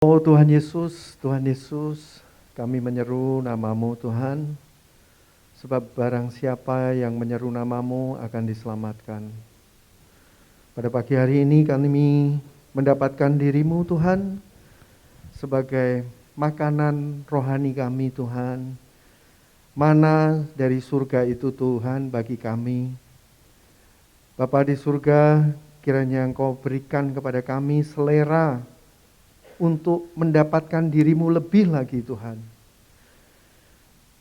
Oh Tuhan Yesus, kami menyeru nama-Mu Tuhan, sebab barang siapa yang menyeru nama-Mu akan diselamatkan. Pada pagi hari ini kami mendapatkan diri-Mu Tuhan, sebagai makanan rohani kami Tuhan. Mana dari surga itu Tuhan bagi kami. Bapa di surga, kiranya Engkau berikan kepada kami selera untuk mendapatkan diri-Mu lebih lagi Tuhan.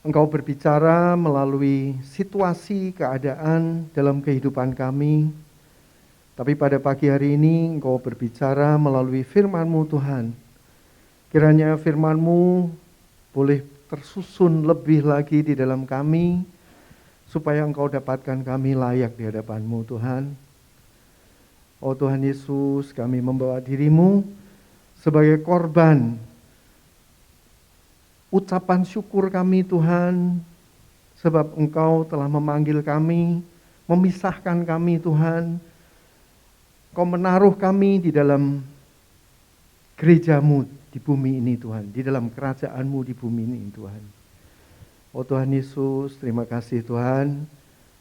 Engkau berbicara melalui situasi, keadaan dalam kehidupan kami. Tapi pada pagi hari ini Engkau berbicara melalui firman-Mu Tuhan. Kiranya firman-Mu boleh tersusun lebih lagi di dalam kami, supaya Engkau dapatkan kami layak di hadapan-Mu Tuhan. Oh Tuhan Yesus, kami membawa diri-Mu sebagai korban ucapan syukur kami Tuhan, sebab Engkau telah memanggil kami, memisahkan kami Tuhan. Engkau menaruh kami di dalam gereja-Mu di bumi ini Tuhan, di dalam kerajaan-Mu di bumi ini Tuhan. Oh Tuhan Yesus, terima kasih Tuhan.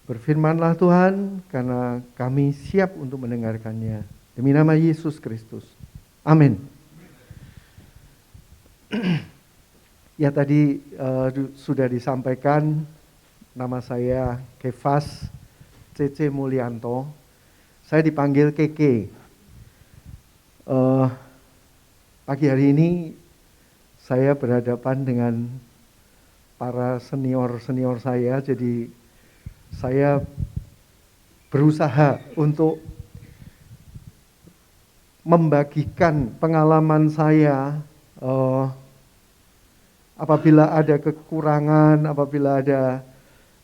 Berfirmanlah Tuhan, karena kami siap untuk mendengarkannya. Demi nama Yesus Kristus. Amin. Ya tadi sudah disampaikan, nama saya Kefas C.C. Mulyanto. Saya dipanggil Keke. Pagi hari ini saya berhadapan dengan para senior saya, jadi saya berusaha untuk membagikan pengalaman saya. Apabila ada kekurangan, apabila ada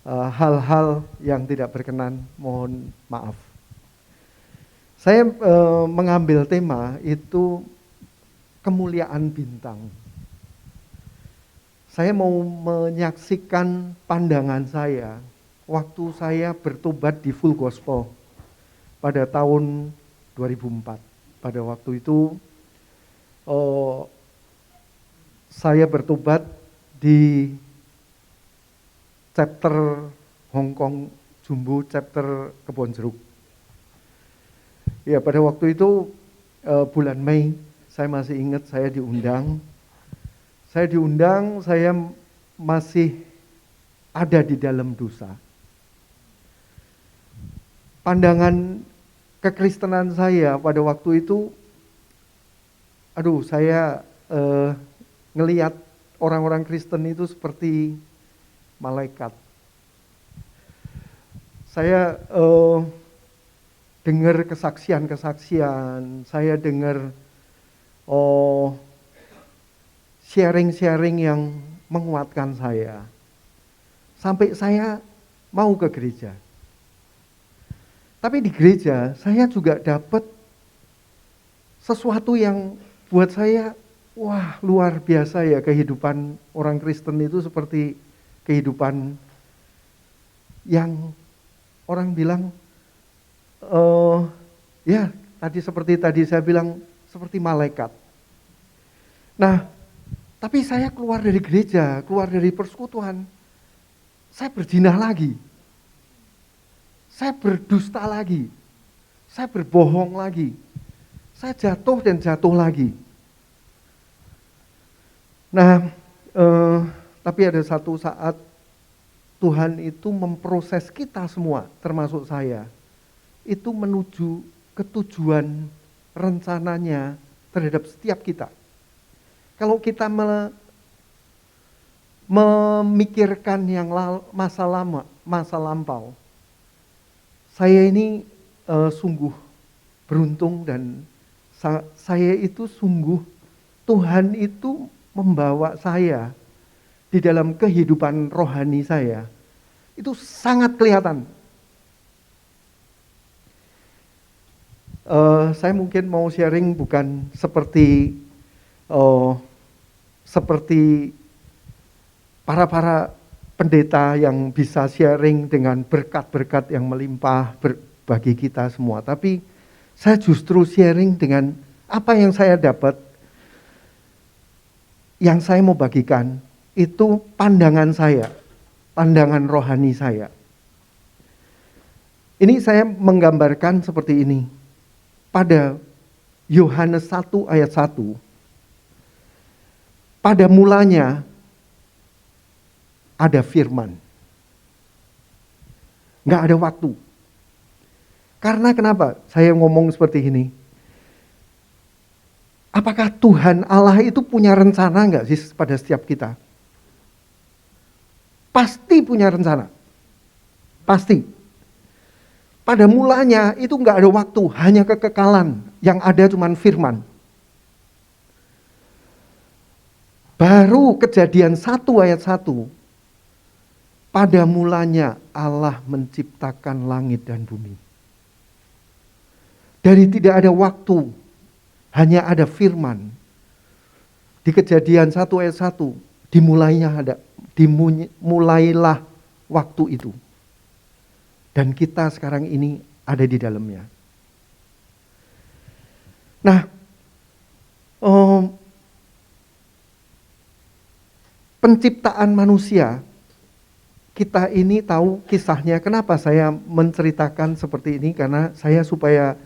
hal-hal yang tidak berkenan, mohon maaf. Saya mengambil tema itu kemuliaan bintang. Saya mau menyaksikan pandangan saya waktu saya bertobat di Full Gospel pada tahun 2004. Pada waktu itu saya bertobat di chapter Hong Kong Jumbo, chapter Kebonjeruk. Ya, pada waktu itu bulan Mei, saya masih ingat saya diundang. Saya masih ada di dalam dosa. Pandangan kekristenan saya pada waktu itu, saya ngelihat orang-orang Kristen itu seperti malaikat. Saya dengar kesaksian, saya dengar sharing-sharing yang menguatkan saya. Sampai saya mau ke gereja. Tapi di gereja saya juga dapat sesuatu yang buat saya, wah, luar biasa ya, kehidupan orang Kristen itu seperti kehidupan yang orang bilang, ya seperti tadi saya bilang, seperti malaikat. Nah, tapi saya keluar dari gereja, keluar dari persekutuan, saya berzina lagi, saya berdusta lagi, saya berbohong lagi, saya jatuh dan jatuh lagi. Nah, tapi ada satu saat Tuhan itu memproses kita semua, termasuk saya, itu menuju ke tujuan rencananya terhadap setiap kita. Kalau kita memikirkan yang masa lampau, saya ini sungguh beruntung dan saya itu sungguh, Tuhan itu membawa saya di dalam kehidupan rohani saya. Itu sangat kelihatan. Saya mungkin mau sharing bukan seperti para pendeta yang bisa sharing dengan berkat-berkat yang melimpah bagi kita semua. Tapi saya justru sharing dengan apa yang saya dapat yang saya mau bagikan itu pandangan saya, pandangan rohani saya. Ini saya menggambarkan seperti ini. Pada Yohanes 1 ayat 1, pada mulanya ada firman. Nggak ada waktu. Karena kenapa saya ngomong seperti ini? Apakah Tuhan Allah itu punya rencana nggak sih pada setiap kita? Pasti punya rencana. Pasti. Pada mulanya itu nggak ada waktu, hanya kekekalan. Yang ada cuma firman. Baru Kejadian 1 ayat 1. Pada mulanya Allah menciptakan langit dan bumi. Dari tidak ada waktu, hanya ada firman. Di Kejadian 1 ayat 1, dimulailah waktu itu. Dan kita sekarang ini ada di dalamnya. Nah, penciptaan manusia, kita ini tahu kisahnya. Kenapa saya menceritakan seperti ini? Karena saya supaya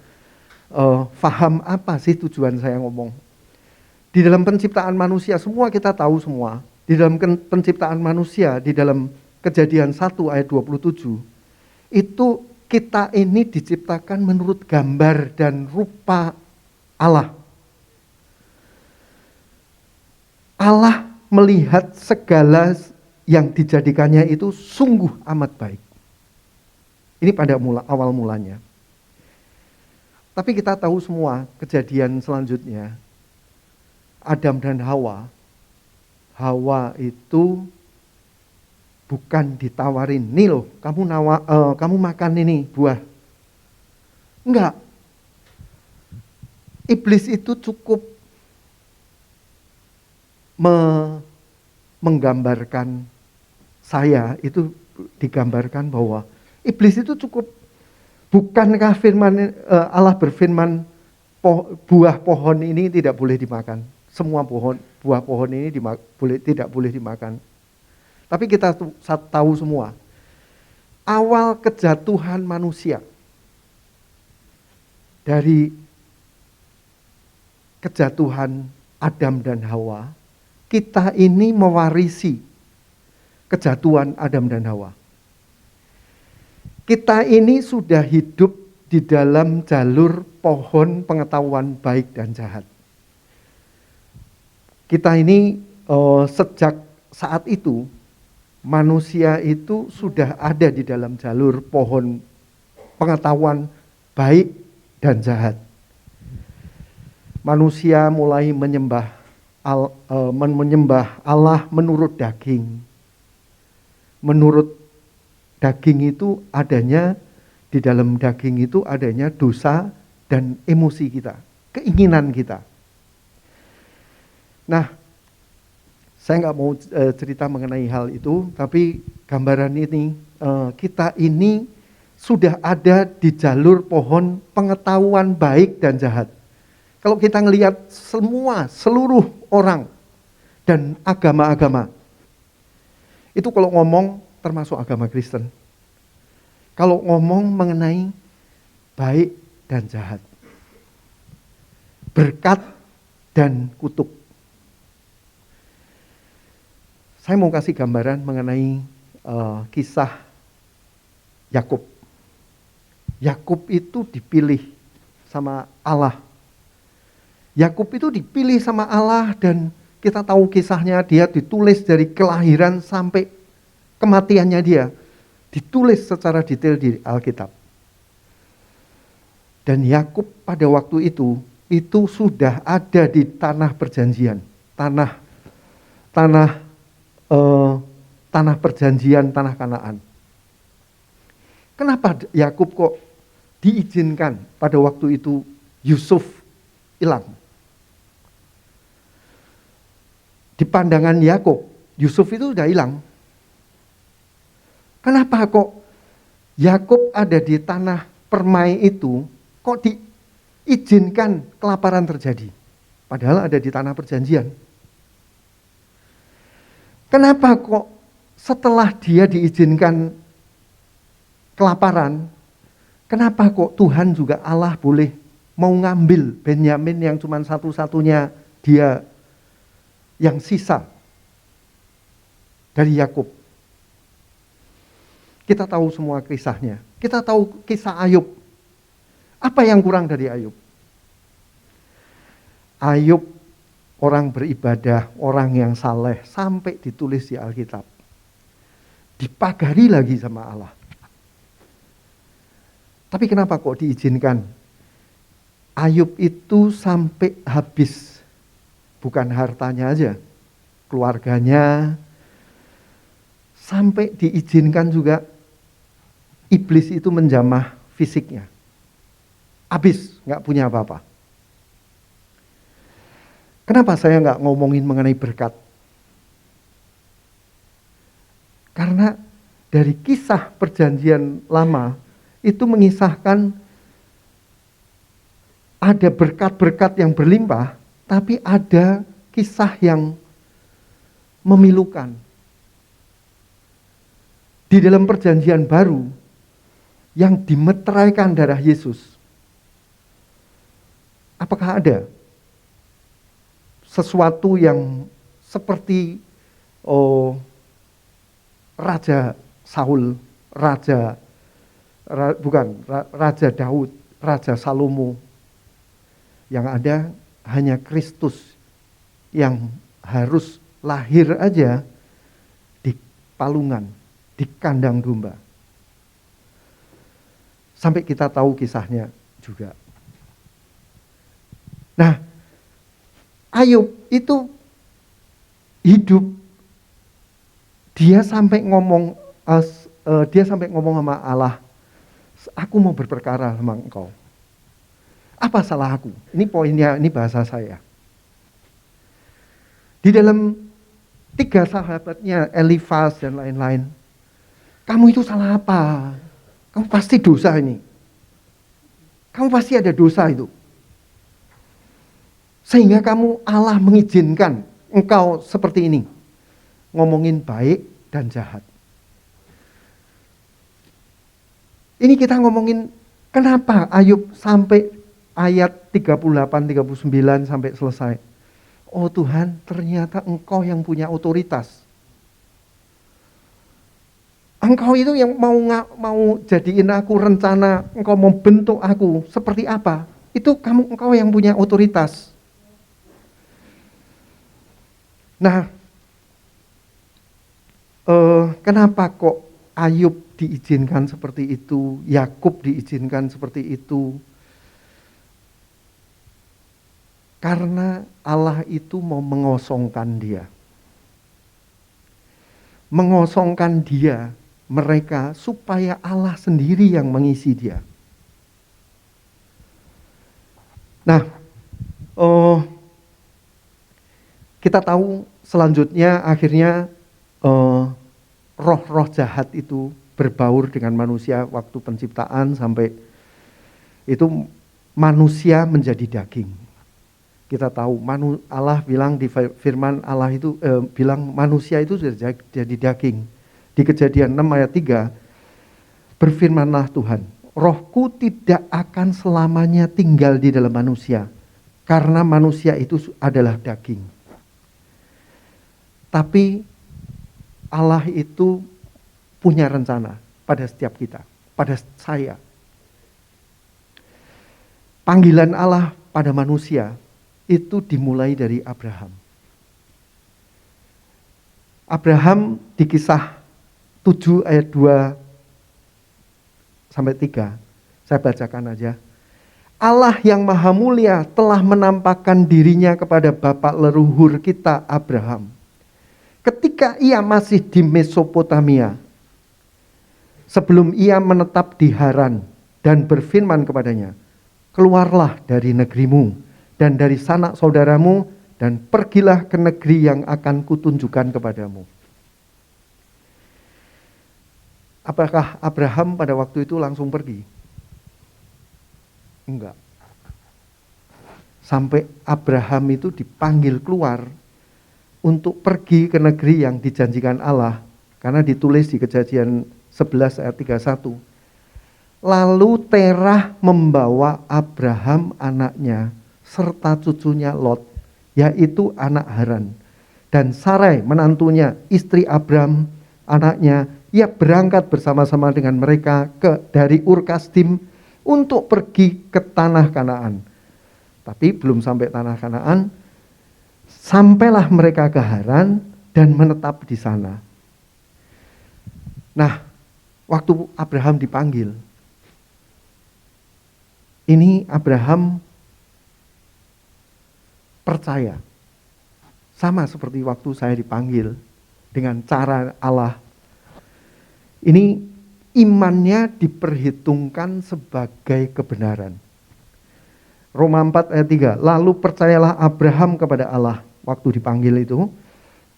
paham apa sih tujuan saya ngomong. Di dalam penciptaan manusia, semua kita tahu semua. Di dalam penciptaan manusia, di dalam Kejadian 1 ayat 27, itu kita ini diciptakan menurut gambar dan rupa Allah. Allah melihat segala yang dijadikannya itu sungguh amat baik. Ini pada awal mulanya. Tapi kita tahu semua kejadian selanjutnya. Adam dan Hawa. Hawa itu bukan ditawarin, nih loh, kamu makan ini buah. Enggak. Iblis itu cukup menggambarkan saya, itu digambarkan bahwa iblis itu cukup, bukankah firman Allah berfirman buah pohon ini tidak boleh dimakan. Semua buah pohon ini tidak boleh dimakan. Tapi kita tahu semua, awal kejatuhan manusia, dari kejatuhan Adam dan Hawa, kita ini mewarisi kejatuhan Adam dan Hawa. Kita ini sudah hidup di dalam jalur pohon pengetahuan baik dan jahat. Kita ini sejak saat itu, manusia itu sudah ada di dalam jalur pohon pengetahuan baik dan jahat. Manusia mulai menyembah Allah menurut daging. Menurut daging itu adanya, di dalam daging itu adanya dosa dan emosi kita, keinginan kita. Nah, saya nggak mau cerita mengenai hal itu, tapi gambaran ini, kita ini sudah ada di jalur pohon pengetahuan baik dan jahat. Kalau kita ngelihat seluruh orang dan agama-agama, itu kalau ngomong termasuk agama Kristen, kalau ngomong mengenai baik dan jahat, berkat dan kutuk. Saya mau kasih gambaran mengenai kisah Yakub. Yakub itu dipilih sama Allah. Yakub itu dipilih sama Allah dan kita tahu kisahnya, dia ditulis dari kelahiran sampai kematiannya dia. Ditulis secara detail di Alkitab. Dan Yakub pada waktu itu sudah ada di tanah perjanjian. Tanah perjanjian, tanah Kanaan. Kenapa Yakub kok diizinkan pada waktu itu Yusuf hilang? Di pandangan Yakub, Yusuf itu sudah hilang. Kenapa kok Yakub ada di tanah permai itu, kok diizinkan kelaparan terjadi? Padahal ada di tanah perjanjian. Kenapa kok setelah dia diizinkan kelaparan, kenapa kok Tuhan juga Allah boleh mau ngambil Benyamin yang cuma satu-satunya dia yang sisa dari Yakub? Kita tahu semua kisahnya. Kita tahu kisah Ayub. Apa yang kurang dari Ayub? Ayub orang beribadah, orang yang saleh, sampai ditulis di Alkitab. Dipagari lagi sama Allah. Tapi kenapa kok diizinkan? Ayub itu sampai habis. Bukan hartanya aja, keluarganya. Sampai diizinkan juga iblis itu menjamah fisiknya. Habis, nggak punya apa-apa. Kenapa saya nggak ngomongin mengenai berkat? Karena dari kisah perjanjian lama itu mengisahkan ada berkat-berkat yang berlimpah, tapi ada kisah yang memilukan. Di dalam perjanjian baru yang dimeteraikan darah Yesus, apakah ada sesuatu yang seperti Raja Saul, Raja Daud, Raja Salomo? Yang ada hanya Kristus yang harus lahir aja di palungan, di kandang domba. Sampai kita tahu kisahnya juga. Nah, Ayub itu hidup, dia sampai ngomong sama Allah, aku mau berperkara sama engkau. Apa salah aku? Ini poinnya, ini bahasa saya. Di dalam 3 sahabatnya, Elifaz dan lain-lain, kamu itu salah apa? Kamu pasti dosa ini. Kamu pasti ada dosa itu. Sehingga Allah mengizinkan engkau seperti ini. Ngomongin baik dan jahat. Ini kita ngomongin kenapa Ayub sampai ayat 38-39 sampai selesai. Oh Tuhan, ternyata engkau yang punya otoritas. Engkau itu yang mau jadiin aku rencana, engkau mau bentuk aku seperti apa? Itu engkau yang punya otoritas. Nah, kenapa kok Ayub diizinkan seperti itu, Yakub diizinkan seperti itu? Karena Allah itu mau mengosongkan dia. Mengosongkan dia, mereka, supaya Allah sendiri yang mengisi dia. Nah, kita tahu selanjutnya akhirnya roh-roh jahat itu berbaur dengan manusia waktu penciptaan sampai itu manusia menjadi daging. Kita tahu Allah bilang di firman Allah itu bilang manusia itu sudah jadi daging. Di Kejadian 6 ayat 3 berfirmanlah Tuhan, rohku tidak akan selamanya tinggal di dalam manusia karena manusia itu adalah daging. Tapi Allah itu punya rencana pada setiap kita, pada saya. Panggilan Allah pada manusia itu dimulai dari Abraham. Abraham di Kisah 7 ayat 2 sampai 3. Saya bacakan aja. Allah yang maha mulia telah menampakkan dirinya kepada bapak leluhur kita Abraham. Ketika ia masih di Mesopotamia. Sebelum ia menetap di Haran dan berfirman kepadanya, keluarlah dari negerimu dan dari sanak saudaramu dan pergilah ke negeri yang akan kutunjukkan kepadamu. Apakah Abraham pada waktu itu langsung pergi? Enggak. Sampai Abraham itu dipanggil keluar untuk pergi ke negeri yang dijanjikan Allah, karena ditulis di Kejadian 11 ayat 31. Lalu Terah membawa Abraham anaknya serta cucunya Lot, yaitu anak Haran, dan Sarai menantunya, istri Abram anaknya. Ia berangkat bersama-sama dengan mereka dari Ur Kasdim untuk pergi ke tanah Kanaan. Tapi belum sampai tanah Kanaan, sampailah mereka ke Haran dan menetap di sana. Nah, waktu Abraham dipanggil, ini Abraham percaya. Sama seperti waktu saya dipanggil dengan cara Allah. Ini imannya diperhitungkan sebagai kebenaran. Roma 4 ayat 3. Lalu percayalah Abraham kepada Allah waktu dipanggil itu,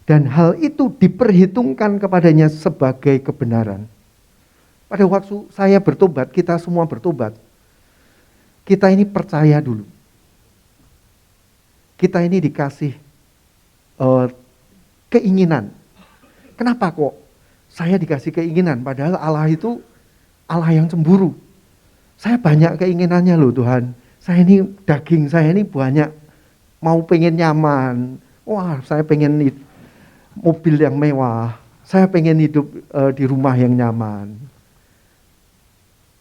dan hal itu diperhitungkan kepadanya sebagai kebenaran. Pada waktu saya bertobat, kita semua bertobat, kita ini percaya dulu. Kita ini dikasih keinginan. Kenapa kok saya dikasih keinginan? Padahal Allah itu Allah yang cemburu. Saya banyak keinginannya loh Tuhan. Saya ini daging, saya ini banyak mau pengen nyaman. Wah, saya pengen mobil yang mewah. Saya pengen hidup di rumah yang nyaman.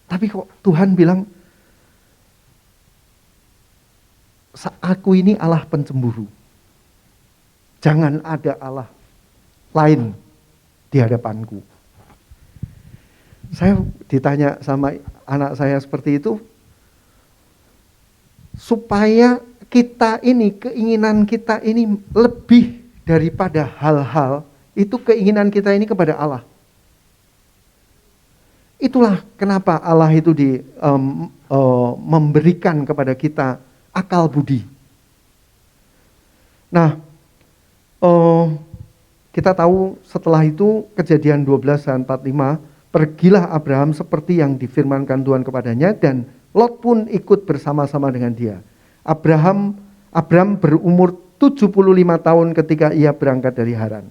Tapi kok Tuhan bilang, aku ini Allah pencemburu. Jangan ada Allah lain di hadapanku. Saya ditanya sama anak saya seperti itu, supaya kita ini, keinginan kita ini lebih daripada hal-hal, itu keinginan kita ini kepada Allah. Itulah kenapa Allah itu memberikan kepada kita akal budi. Nah, kita tahu setelah itu Kejadian 12 dan 45, pergilah Abraham seperti yang difirmankan Tuhan kepadanya, dan Lot pun ikut bersama-sama dengan dia. Abram berumur 75 tahun ketika ia berangkat dari Haran.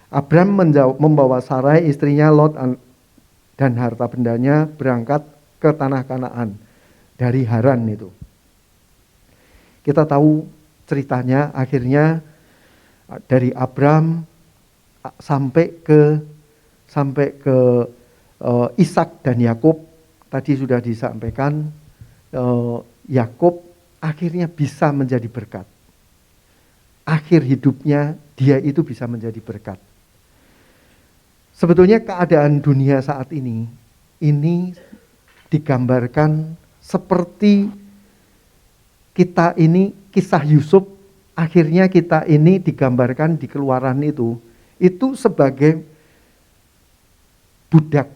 Abram membawa Sarai istrinya, Lot dan harta bendanya berangkat ke tanah Kanaan dari Haran itu. Kita tahu ceritanya, akhirnya dari Abram sampai ke Ishak dan Yakub. Tadi sudah disampaikan, Yakub akhirnya bisa menjadi berkat. Akhir hidupnya dia itu bisa menjadi berkat. Sebetulnya keadaan dunia saat ini digambarkan seperti kita ini, kisah Yusuf, akhirnya kita ini digambarkan di Keluaran itu sebagai budak.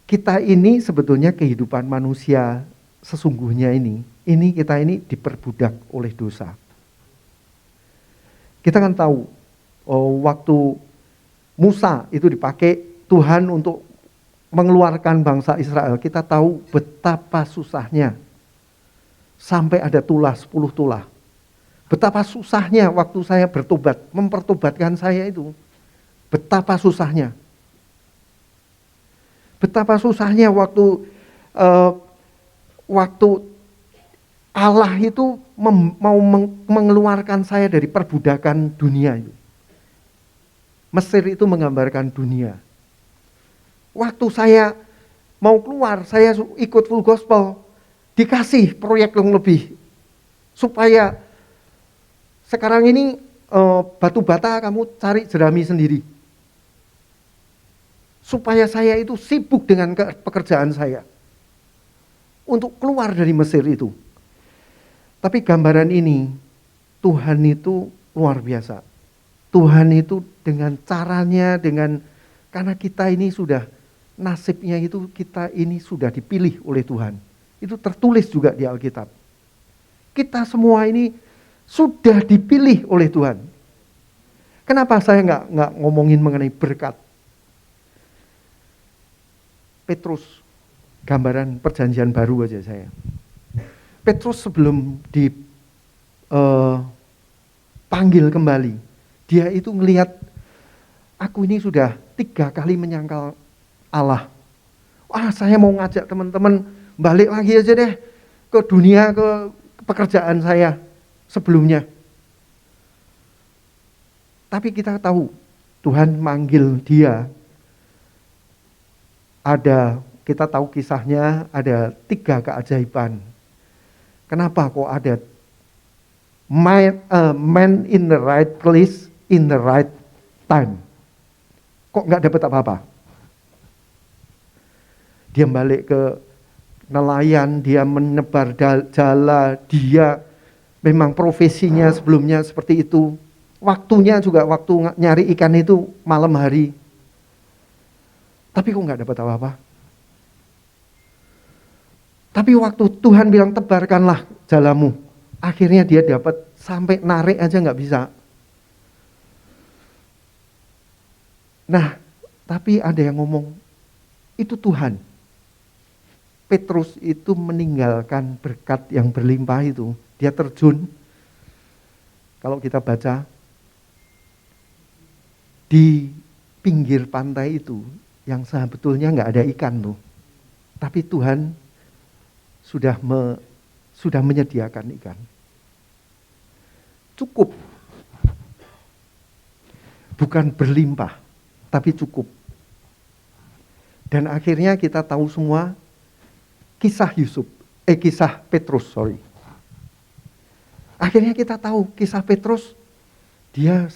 Kita ini sebetulnya kehidupan manusia sesungguhnya ini kita ini diperbudak oleh dosa. Kita kan tahu waktu Musa itu dipakai Tuhan untuk mengeluarkan bangsa Israel, kita tahu betapa susahnya sampai ada tulah, 10 tulah. Betapa susahnya waktu saya bertobat, mempertobatkan saya itu. Betapa susahnya. Betapa susahnya waktu Allah itu mau mengeluarkan saya dari perbudakan dunia itu. Mesir itu menggambarkan dunia. Waktu saya mau keluar, saya ikut full gospel, dikasih proyek yang lebih. Supaya sekarang ini batu bata kamu cari jerami sendiri. Supaya saya itu sibuk dengan pekerjaan saya. Untuk keluar dari Mesir itu. Tapi gambaran ini, Tuhan itu luar biasa. Tuhan itu dengan caranya, karena kita ini sudah, nasibnya itu kita ini sudah dipilih oleh Tuhan. Itu tertulis juga di Alkitab. Kita semua ini sudah dipilih oleh Tuhan. Kenapa saya nggak ngomongin mengenai berkat? Petrus, gambaran perjanjian baru aja saya. Petrus sebelum panggil kembali. Dia itu melihat, aku ini sudah 3 kali menyangkal Allah. Wah, saya mau ngajak teman-teman balik lagi aja deh ke dunia, ke pekerjaan saya sebelumnya. Tapi kita tahu Tuhan manggil dia. Kita tahu kisahnya, ada 3 keajaiban. Kenapa kok ada man in the right place in the right time? Kok nggak dapat apa-apa? Dia balik ke nelayan, dia menebar jala, dia memang profesinya sebelumnya seperti itu. Waktunya juga waktu nyari ikan itu malam hari. Tapi kok nggak dapat apa-apa? Tapi waktu Tuhan bilang tebarkanlah jalamu, akhirnya dia dapat, sampai narik aja nggak bisa. Nah, tapi ada yang ngomong, itu Tuhan. Petrus itu meninggalkan berkat yang berlimpah itu. Dia terjun, kalau kita baca, di pinggir pantai itu, yang sebetulnya nggak ada ikan tuh. Tapi Tuhan sudah menyediakan ikan. Cukup. Bukan berlimpah, tapi cukup. Dan akhirnya kita tahu semua kisah Petrus. Akhirnya kita tahu kisah Petrus, dia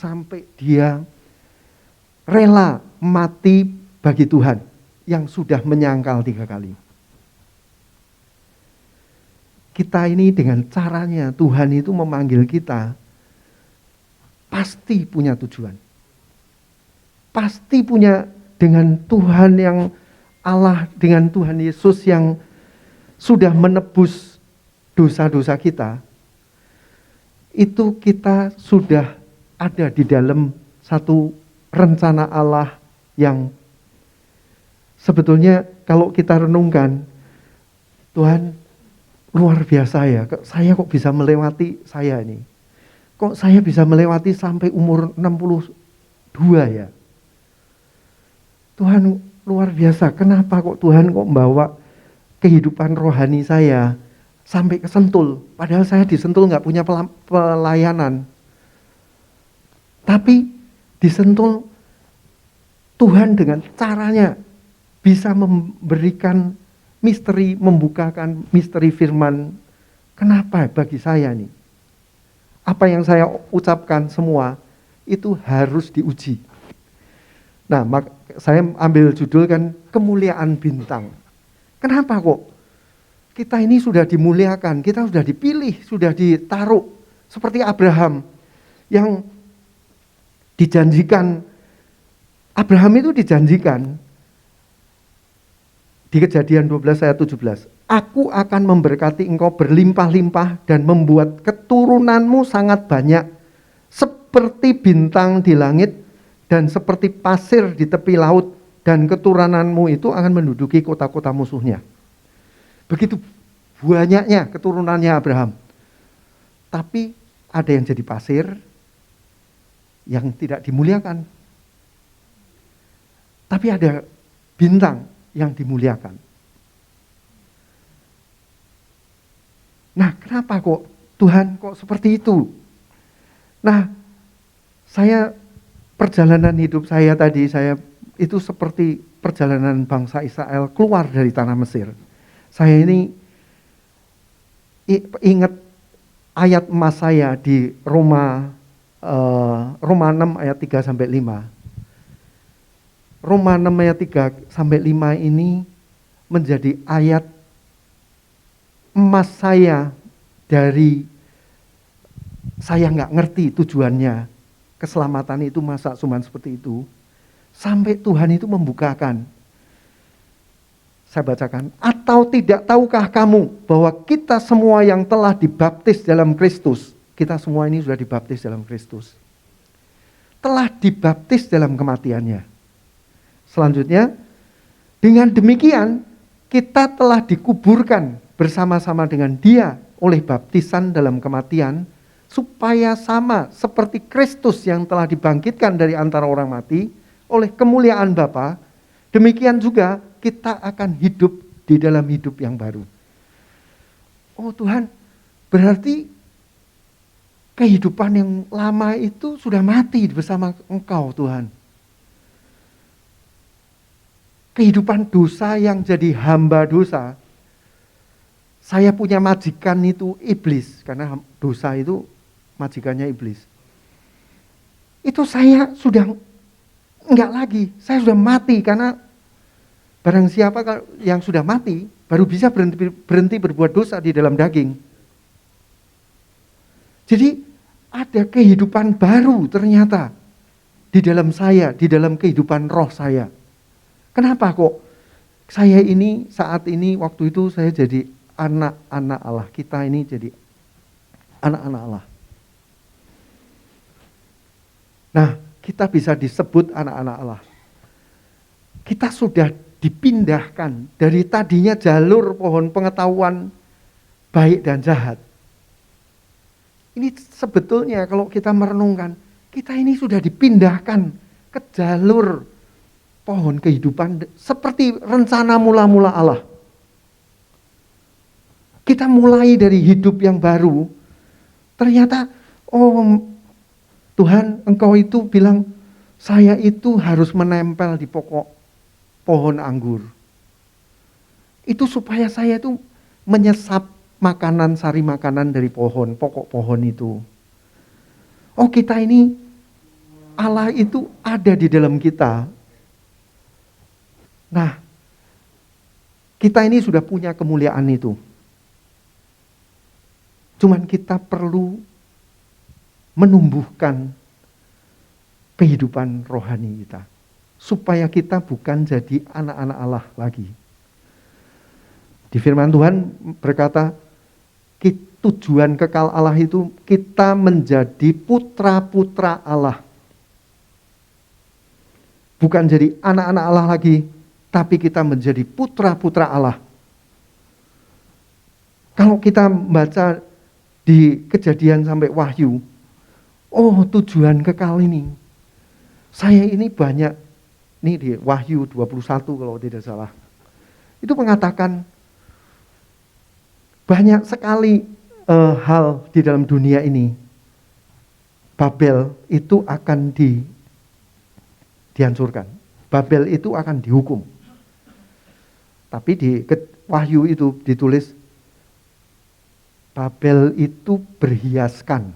rela mati bagi Tuhan yang sudah menyangkal 3 kali. Kita ini dengan caranya Tuhan itu memanggil kita, pasti punya tujuan. Pasti punya, dengan Tuhan yang Allah, dengan Tuhan Yesus yang sudah menebus dosa-dosa kita, itu kita sudah ada di dalam satu rencana Allah yang sebetulnya kalau kita renungkan, Tuhan luar biasa ya, saya kok bisa melewati saya ini. Kok saya bisa melewati sampai umur 62 ya. Tuhan luar biasa, kenapa kok Tuhan kok membawa kehidupan rohani saya sampai ke Sentul. Padahal saya di Sentul gak punya pelayanan. Tapi di Sentul Tuhan dengan caranya bisa memberikan misteri, membukakan misteri firman. Kenapa bagi saya nih? Apa yang saya ucapkan semua itu harus diuji. Nah, saya ambil judul kan, kemuliaan bintang. Kenapa kok kita ini sudah dimuliakan, kita sudah dipilih, sudah ditaruh seperti Abraham yang dijanjikan. Abraham itu dijanjikan di Kejadian 12 ayat 17. Aku akan memberkati engkau berlimpah-limpah dan membuat keturunanmu sangat banyak seperti bintang di langit dan seperti pasir di tepi laut, dan keturunanmu itu akan menduduki kota-kota musuhnya. Begitu banyaknya keturunannya Abraham. Tapi ada yang jadi pasir yang tidak dimuliakan. Tapi ada bintang yang dimuliakan. Nah, kenapa kok Tuhan kok seperti itu? Nah, perjalanan hidup saya tadi, itu seperti perjalanan bangsa Israel keluar dari tanah Mesir. Saya ini ingat ayat emas saya di Roma 6 ayat 3 sampai 5. Roma 6 ayat 3 sampai 5 ini menjadi ayat emas saya dari saya nggak ngerti tujuannya. Keselamatan itu masa cuman seperti itu. Sampai Tuhan itu membukakan. Saya bacakan. Atau tidak tahukah kamu bahwa kita semua yang telah dibaptis dalam Kristus, kita semua ini sudah dibaptis dalam Kristus, telah dibaptis dalam kematiannya. Selanjutnya, dengan demikian kita telah dikuburkan bersama-sama dengan Dia oleh baptisan dalam kematian, supaya sama seperti Kristus yang telah dibangkitkan dari antara orang mati oleh kemuliaan Bapa, demikian juga kita akan hidup di dalam hidup yang baru. Oh Tuhan, berarti kehidupan yang lama itu sudah mati bersama Engkau Tuhan. Kehidupan dosa yang jadi hamba dosa. Saya punya majikan itu iblis, karena dosa itu majikannya iblis. Itu saya sudah enggak lagi, saya sudah mati, karena barang siapa yang sudah mati baru bisa berhenti berbuat dosa di dalam daging. Jadi ada kehidupan baru ternyata di dalam saya, di dalam kehidupan roh saya. Kenapa kok saya ini saat ini waktu itu saya jadi anak-anak Allah. Kita ini jadi anak-anak Allah. Nah, kita bisa disebut anak-anak Allah. Kita sudah dipindahkan dari tadinya jalur pohon pengetahuan baik dan jahat. Ini sebetulnya kalau kita merenungkan, kita ini sudah dipindahkan ke jalur pohon kehidupan seperti rencana mula-mula Allah. Kita mulai dari hidup yang baru. Ternyata, oh Tuhan, Engkau itu bilang, saya itu harus menempel di pokok pohon anggur. Itu supaya saya itu menyesap makanan, sari makanan dari pohon, pokok pohon itu. Oh kita ini, Allah itu ada di dalam kita. Nah, kita ini sudah punya kemuliaan itu. Cuman kita perlu menumbuhkan kehidupan rohani kita. Supaya kita bukan jadi anak-anak Allah lagi. Di firman Tuhan berkata, tujuan kekal Allah itu kita menjadi putra-putra Allah. Bukan jadi anak-anak Allah lagi, tapi kita menjadi putra-putra Allah. Kalau kita baca di Kejadian sampai Wahyu, oh tujuan kekal ini, saya ini banyak, ini di Wahyu 21 kalau tidak salah, itu mengatakan banyak sekali hal di dalam dunia ini. Babel itu akan dihancurkan. Babel itu akan dihukum. Tapi di Wahyu itu ditulis Babel itu berhiaskan.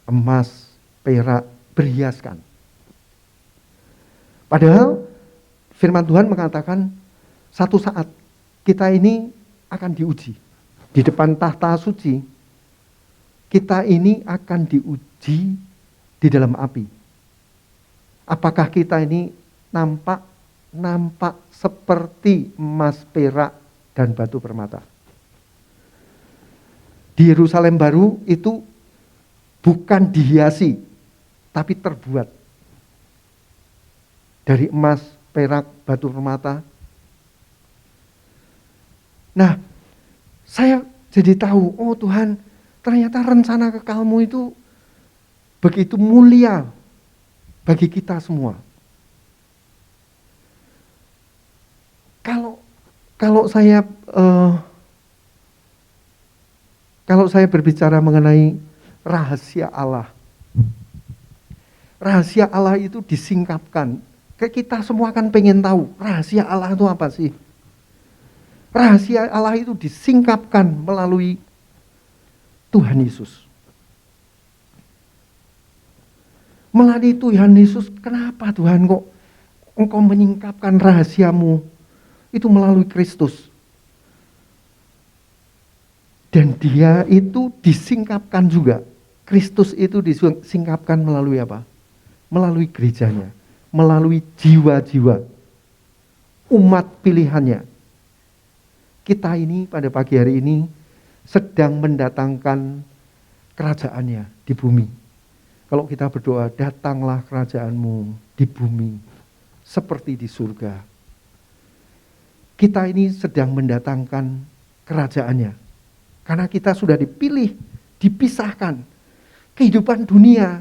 Emas, perak, berhiaskan. Padahal firman Tuhan mengatakan satu saat kita ini akan diuji. Di depan tahta suci, kita ini akan diuji di dalam api. Apakah kita ini nampak seperti emas, perak, dan batu permata. Di Yerusalem baru itu bukan dihiasi, tapi terbuat dari emas, perak, batu permata. Nah, saya jadi tahu, oh Tuhan, ternyata rencana kekalmu itu begitu mulia bagi kita semua. Kalau saya berbicara mengenai rahasia Allah, rahasia Allah itu disingkapkan. Kayak kita semua kan pengen tahu rahasia Allah itu apa sih? Rahasia Allah itu disingkapkan melalui Tuhan Yesus. Melalui Tuhan Yesus, kenapa Tuhan kok Engkau menyingkapkan rahasiamu itu melalui Kristus? Dan dia itu disingkapkan juga. Kristus itu disingkapkan melalui apa? Melalui gerejanya, melalui jiwa-jiwa umat pilihannya. Kita ini pada pagi hari ini sedang mendatangkan kerajaannya di bumi. Kalau kita berdoa, datanglah kerajaanmu di bumi seperti di surga. Kita ini sedang mendatangkan kerajaannya. Karena kita sudah dipilih, dipisahkan kehidupan dunia.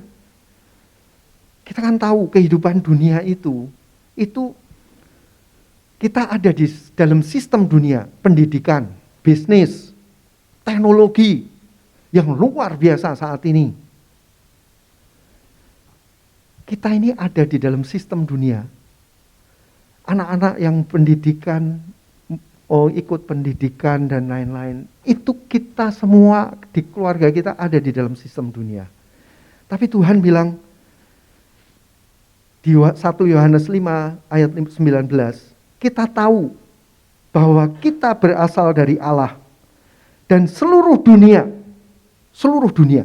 Kita kan tahu kehidupan dunia itu kita ada di dalam sistem dunia, pendidikan, bisnis, teknologi yang luar biasa saat ini. Kita ini ada di dalam sistem dunia. Anak-anak yang pendidikan, ikut pendidikan dan lain-lain, itu kita semua di keluarga kita ada di dalam sistem dunia. Tapi Tuhan bilang di 1 Yohanes 5 ayat 19, kita tahu bahwa kita berasal dari Allah dan seluruh dunia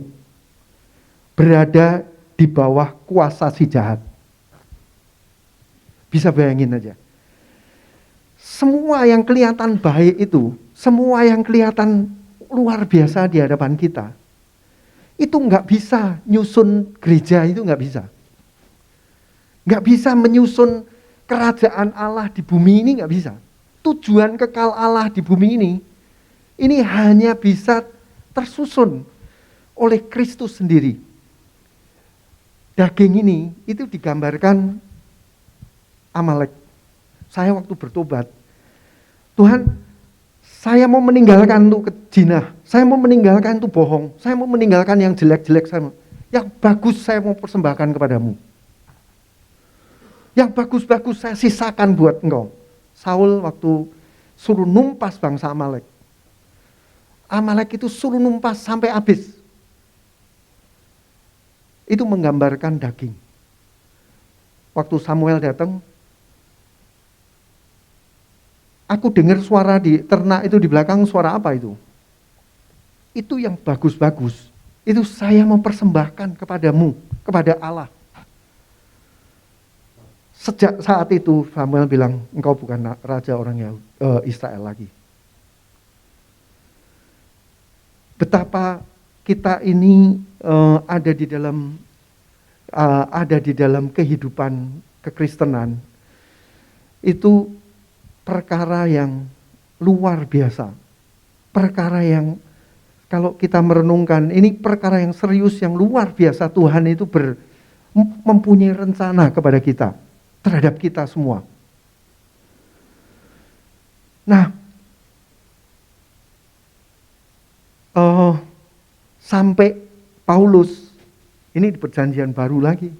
berada di bawah kuasa si jahat. Bisa bayangin aja. Semua yang kelihatan baik itu, semua yang kelihatan luar biasa di hadapan kita, itu nggak bisa nyusun gereja, itu nggak bisa. Nggak bisa menyusun kerajaan Allah di bumi ini, nggak bisa. Tujuan kekal Allah di bumi ini hanya bisa tersusun oleh Kristus sendiri. Daging ini itu digambarkan Amalek. Saya waktu bertobat, Tuhan, saya mau meninggalkan itu jinah, saya mau meninggalkan itu bohong, saya mau meninggalkan yang jelek-jelek, yang bagus saya mau persembahkan kepadamu. Yang bagus-bagus saya sisakan buat engkau. Saul waktu suruh numpas bangsa Amalek. Amalek itu suruh numpas sampai habis. Itu menggambarkan daging. Waktu Samuel datang, aku dengar suara di ternak itu di belakang, suara apa itu? Itu yang bagus-bagus. Itu saya mempersembahkan kepadamu, kepada Allah. Sejak saat itu Samuel bilang, engkau bukan raja orang Israel lagi. Betapa kita ini ada di dalam kehidupan kekristenan, itu perkara yang luar biasa. Perkara yang kalau kita merenungkan, ini perkara yang serius, yang luar biasa. Tuhan itu mempunyai rencana kepada kita, terhadap kita semua. Nah, sampai Paulus, ini di perjanjian baru lagi,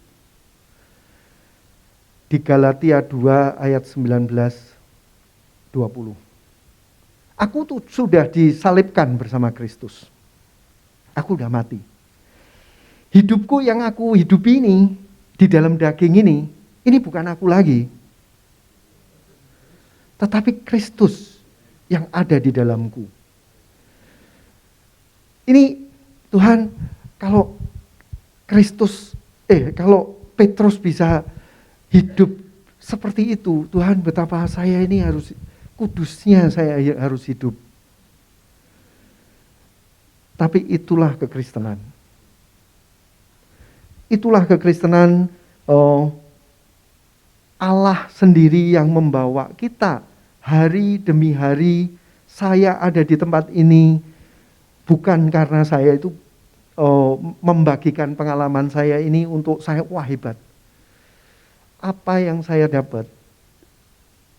di Galatia 2 ayat 19-20. Aku tuh sudah disalibkan bersama Kristus. Aku udah mati. Hidupku yang aku hidupi ini, di dalam daging ini bukan aku lagi. Tetapi Kristus yang ada di dalamku. Ini Tuhan, kalau Petrus bisa hidup seperti itu, Tuhan, betapa saya ini harus, kudusnya saya harus hidup. Tapi itulah kekristenan. Itulah kekristenan, Allah sendiri yang membawa kita hari demi hari. Saya ada di tempat ini bukan karena saya itu membagikan pengalaman saya ini untuk saya, wah hebat. Apa yang saya dapat,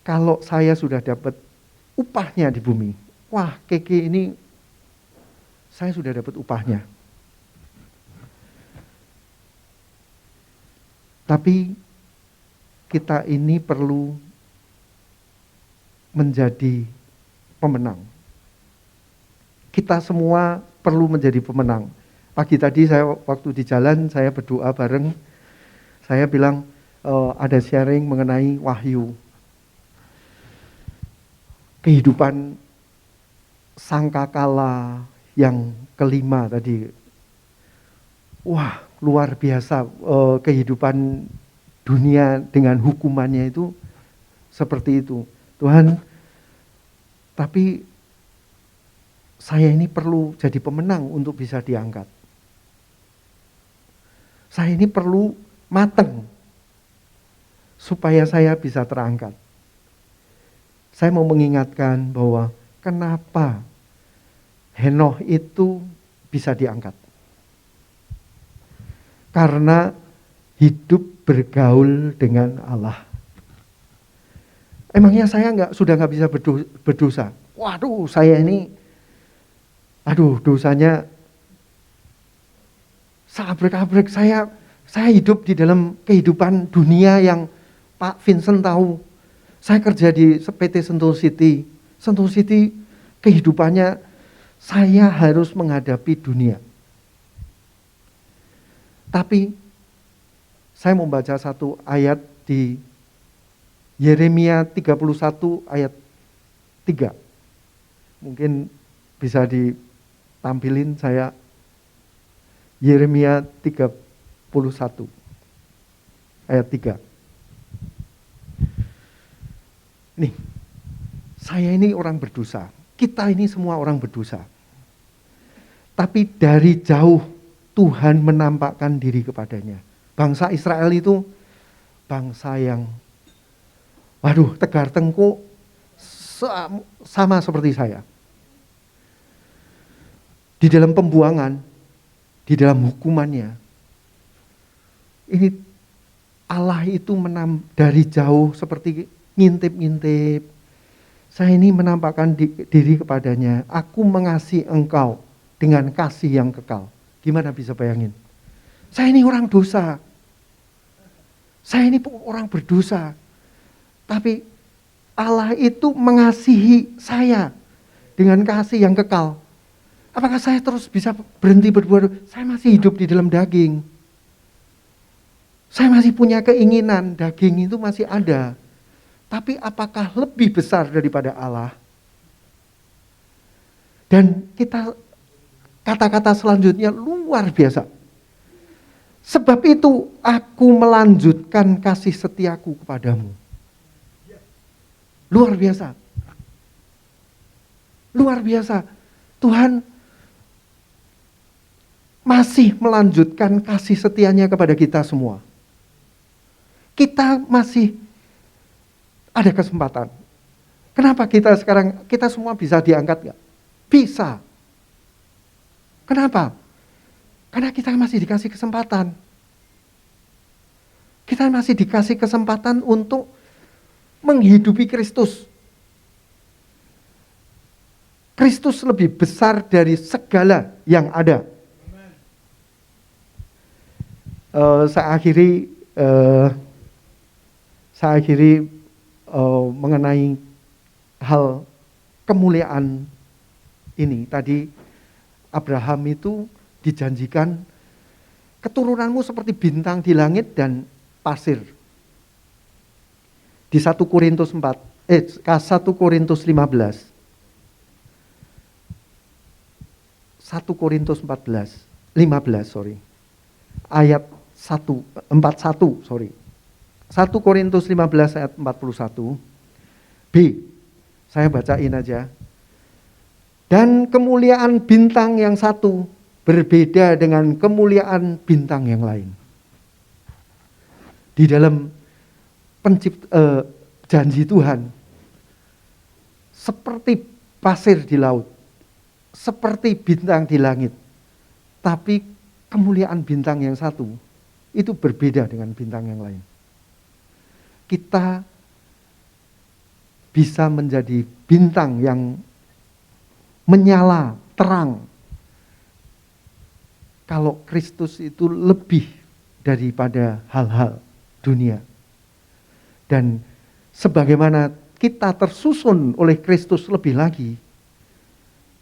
kalau saya sudah dapat upahnya di bumi, wah Keke ini saya sudah dapat upahnya. Tapi kita ini perlu menjadi pemenang. Kita semua perlu menjadi pemenang. Pagi tadi saya waktu di jalan, saya berdoa bareng. Saya bilang ada sharing mengenai wahyu. Kehidupan sangkakala yang kelima tadi. Wah, luar biasa kehidupan dunia dengan hukumannya itu seperti itu. Tuhan, tapi saya ini perlu jadi pemenang untuk bisa diangkat. Saya ini perlu mateng supaya saya bisa terangkat. Saya mau mengingatkan bahwa kenapa Henokh itu bisa diangkat. karena hidup bergaul dengan Allah. Emangnya saya sudah nggak bisa berdosa? Waduh, saya ini, dosanya abrek-abrek. Saya hidup di dalam kehidupan dunia yang Pak Vincent tahu. Saya kerja di PT Sentul City. Sentul City kehidupannya saya harus menghadapi dunia. Tapi saya mau baca satu ayat di Yeremia 31 ayat 3. Mungkin bisa ditampilin saya. Yeremia 31 ayat 3. Nih, saya ini orang berdosa. Kita ini semua orang berdosa. Tapi dari jauh Tuhan menampakkan diri kepadanya. Bangsa Israel itu bangsa yang tegar tengkuk sama seperti saya. Di dalam pembuangan, di dalam hukumannya, ini Allah itu dari jauh seperti ngintip-ngintip. Saya ini menampakkan diri kepadanya. Aku mengasihi engkau dengan kasih yang kekal. Gimana bisa bayangin? Saya ini orang dosa. Saya ini orang berdosa. Tapi Allah itu mengasihi saya dengan kasih yang kekal. Apakah saya terus bisa berhenti berbuat dosa? Saya masih hidup di dalam daging. Saya masih punya keinginan, daging itu masih ada. Tapi apakah lebih besar daripada Allah? Dan kata-kata selanjutnya luar biasa. Sebab itu aku melanjutkan kasih setiaku kepadamu. Luar biasa. Luar biasa. Tuhan masih melanjutkan kasih setianya kepada kita semua. Kita masih ada kesempatan. Kenapa kita semua bisa diangkat gak? Bisa. Kenapa? Karena kita masih dikasih kesempatan. Kita masih dikasih kesempatan untuk menghidupi Kristus. Kristus lebih besar dari segala yang ada. Saya akhiri mengenai hal kemuliaan ini. Tadi Abraham itu dijanjikan keturunanmu seperti bintang di langit dan pasir. Di 1 Korintus 15. Ayat 1 Korintus 15 ayat 41. B. Saya bacain aja. Dan kemuliaan bintang yang satu berbeda dengan kemuliaan bintang yang lain. Di dalam janji Tuhan, seperti pasir di laut, seperti bintang di langit, tapi kemuliaan bintang yang satu itu berbeda dengan bintang yang lain. Kita bisa menjadi bintang yang menyala terang kalau Kristus itu lebih daripada hal-hal dunia. Dan sebagaimana kita tersusun oleh Kristus lebih lagi,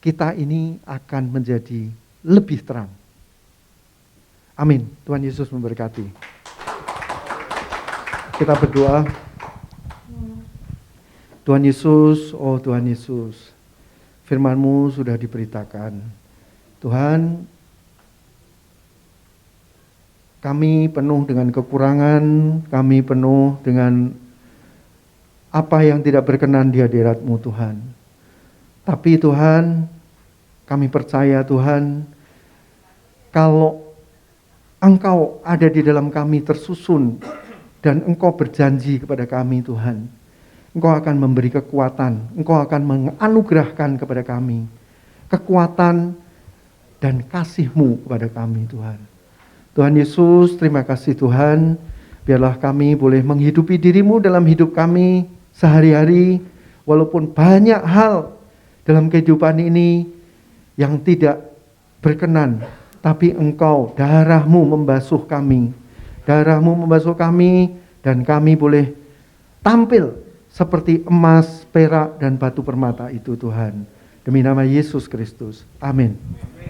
kita ini akan menjadi lebih terang. Amin. Tuhan Yesus memberkati. Kita berdoa. Tuhan Yesus, oh Tuhan Yesus, firman-Mu sudah diberitakan. Tuhan, kami penuh dengan kekurangan, kami penuh dengan apa yang tidak berkenan di hadirat-Mu Tuhan. Tapi Tuhan, kami percaya Tuhan, kalau Engkau ada di dalam kami tersusun dan Engkau berjanji kepada kami Tuhan, Engkau akan memberi kekuatan, Engkau akan menganugerahkan kepada kami kekuatan dan kasih-Mu kepada kami Tuhan. Tuhan Yesus, terima kasih Tuhan. Biarlah kami boleh menghidupi diri-Mu dalam hidup kami sehari-hari. Walaupun banyak hal dalam kehidupan ini yang tidak berkenan, tapi Engkau, darah-Mu membasuh kami. Darah-Mu membasuh kami, dan kami boleh tampil seperti emas, perak, dan batu permata itu Tuhan. Demi nama Yesus Kristus. Amin.